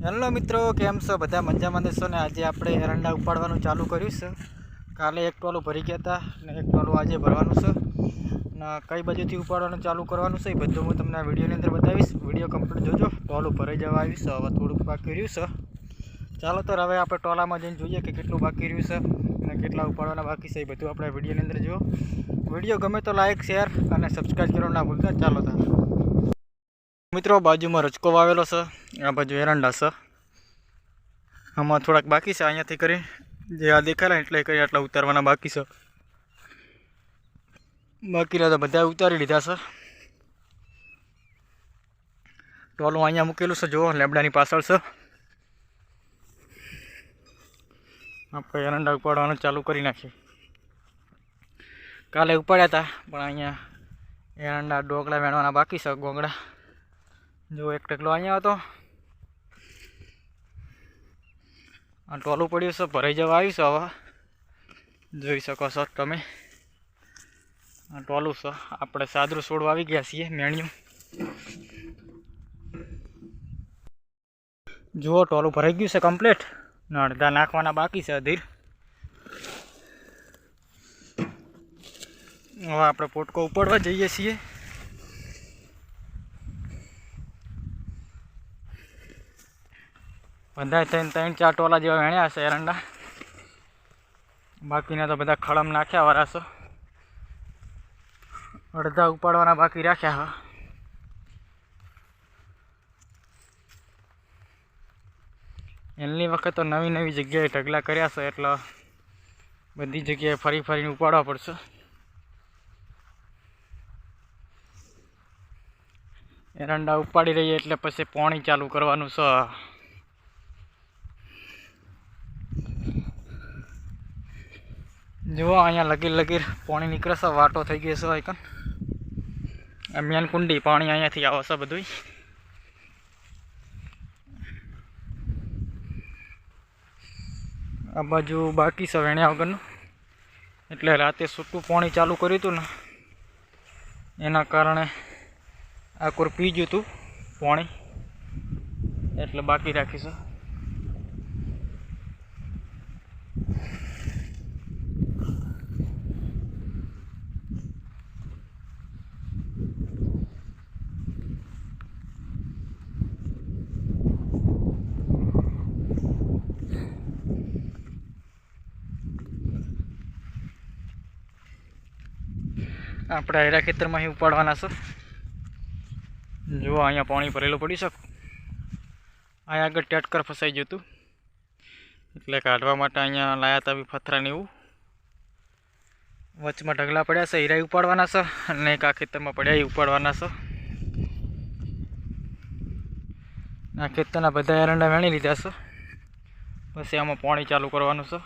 Hello મિત્રો, કેમ છો? બધા મજામાં દેશો ને? આજે આપણે એરંડા ઉપાડવાનું ચાલુ કર્યું છે. કાલે એક ટોલું ભરી ગયા હતા ને એક ટોલું આજે ભરવાનું છે. ને કઈ બાજુથી ઉપાડવાનું ચાલુ કરવાનું છે એ બધું હું તમને આ વિડીયોની અંદર બતાવીશ. વિડીયો કમ્પ્લીટ જોજો. ટોલું ભરાઈ જવા આવ્યું છે, હવે થોડુંક બાકી રહ્યું છે. ચાલો તો હવે આપણે ટોલામાં જઈને જોઈએ કે કેટલું બાકી રહ્યું છે અને કેટલા ઉપાડવાના બાકી છે એ બધું આપણે વિડીયોની અંદર જુઓ. વિડીયો ગમે તો લાઇક, શેર અને સબસ્ક્રાઈબ કરવાનું ના ભૂલતા. ચાલો તો મિત્રો, બાજુમાં રચકો વાવેલો છે, આ બાજુ એરંડા છે. આમાં થોડાક બાકી છે, અહીંયાથી કરી જે આ દેખાય એટલે કરી આટલા ઉતારવાના બાકી છે. બાકી તો બધા ઉતારી લીધા છે. ટોલું અહીંયા મૂકેલું છે, જુઓ લેબડાની પાછળ છે. આપણે એરંડા ઉપાડવાનું ચાલુ કરી નાખીએ. કાલે ઉપાડ્યા હતા પણ અહીંયા એરંડા ડોગળા વેણવાના બાકી છે. ગોગળા જો એક ટકલો અહીંયા હતો. આ ટોલું પડ્યું છે, ભરાઈ જવા આવ્યું છે. હવે જોઈ શકો છો તમે, આ ટોલું છે. આપણે સાદરું છોડવા આવી ગયા છીએ, મેણિયું. જુઓ ટોલું ભરાઈ ગયું છે કમ્પ્લીટ ને અડધા નાખવાના બાકી છે અધીર. હવે આપણે પોટકો ઉપાડવા જઈએ છીએ. બધા ત્રણ ચાર ટોલા જેવા વેણ્યા છે એરંડા. બાકીના તો બધા ખળમ નાખ્યા વાળા છે. અડધા ઉપાડવાના બાકી રાખ્યા હા. એની વખત તો નવી નવી જગ્યાએ ઢગલા કર્યા છે એટલે બધી જગ્યાએ ફરી ફરીને ઉપાડવા પડશે. એરંડા ઉપાડી રહીએ એટલે પછી પાણી ચાલુ કરવાનું છે. જુઓ અહીંયા લગીર પાણી નીકળે છે, વાટો થઈ ગયો છે. આઈકન આ મેન કુંડી, પાણી અહીંયાથી આવે છે બધું. આ બાજુ બાકી છે વેણ્યા વગરનું, એટલે રાતે છૂટું પાણી ચાલુ કર્યું હતું ને એના કારણે આ કોર પી ગયું હતું પાણી, એટલે બાકી રાખીશું. આપણે આયરા ખેતરમાં અહીં ઉપાડવાના છે. જુઓ અહીંયા પાણી ભરેલું પડી શકે. અહીંયા આગળ ટેટકર ફસાઈ ગયું હતું એટલે કાઢવા માટે અહીંયા લાયા હતા બી પથરાને એવું. વચમાં ઢગલા પડ્યા છે, હીરા ઉપાડવાના છે અને એક આ ખેતરમાં પડ્યા એ ઉપાડવાના છે. આ ખેતરના બધા એરંડા વેણી લીધા છે, પછી આમાં પાણી ચાલુ કરવાનું છે.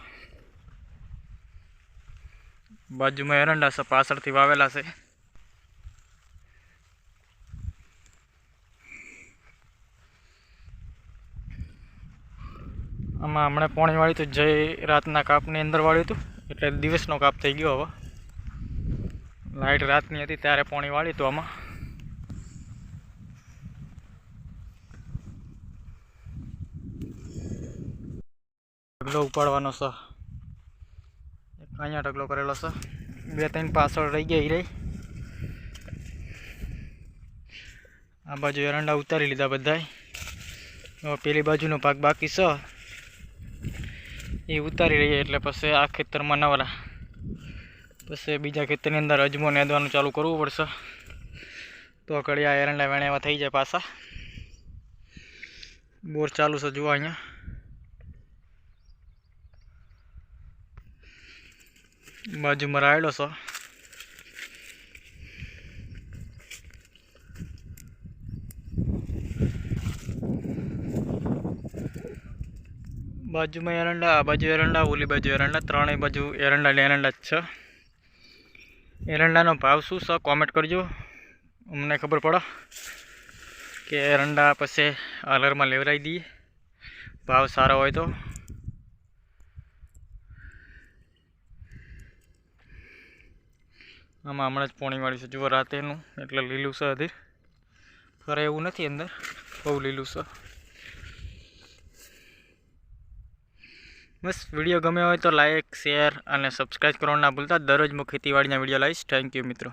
બાજુમાં એરંડા છે, પાછળથી વાવેલા છે. આમાં હમણાં પાણી વાળ્યું હતું, જય રાતના કાપની અંદર વાળ્યું હતું એટલે દિવસનો કાપ થઈ ગયો. હવે લાઇટ રાતની હતી ત્યારે પાણી વાળ્યું હતું. આમાં ઢગલો ઉપાડવાનો છે. અહીંયા ઢગલો કરેલો છે, 2-3 પાછળ રહી ગયા. રહી આ બાજુ એરંડા ઉતારી લીધા બધાય. પેલી બાજુનો ભાગ બાકી છે એ ઉતારી રહીએ એટલે પછી આ ખેતરમાં નવરા. પછી બીજા ખેતરની અંદર અજમો નેદવાનું ચાલુ કરવું પડશે, તો કડિયા એરંડા વેણેવા થઈ જાય પાછા. બોર ચાલુ છે, જુઓ અહીંયા. બાજુમાં રાયડો છે. બાજુમાં એરંડા, આ બાજુ એરંડા, ઓલી બાજુ એરંડા, ત્રણેય બાજુ એરંડા ને એરંડા જ છે. એરંડાનો ભાવ શું છે કોમેન્ટ કરજો, અમને ખબર પડે કે એરંડા પછી અલરમાં લેવરાઈ દઈએ ભાવ સારો હોય તો. આમાં હમણાં જ પાણી વાળ્યું છે, જુઓ રાતેનું એટલે લીલું છે. અધીર ફરે એવું નથી, અંદર બહુ લીલું છે. બસ વિડીયો ગમ્યો હોય તો લાઇક શેર અને સબસ્ક્રાઈબ કરવાનું ના ભૂલતા. દરરોજ હું ખેતીવાડીના વિડીયો લાવીશ. થેન્ક યુ મિત્રો.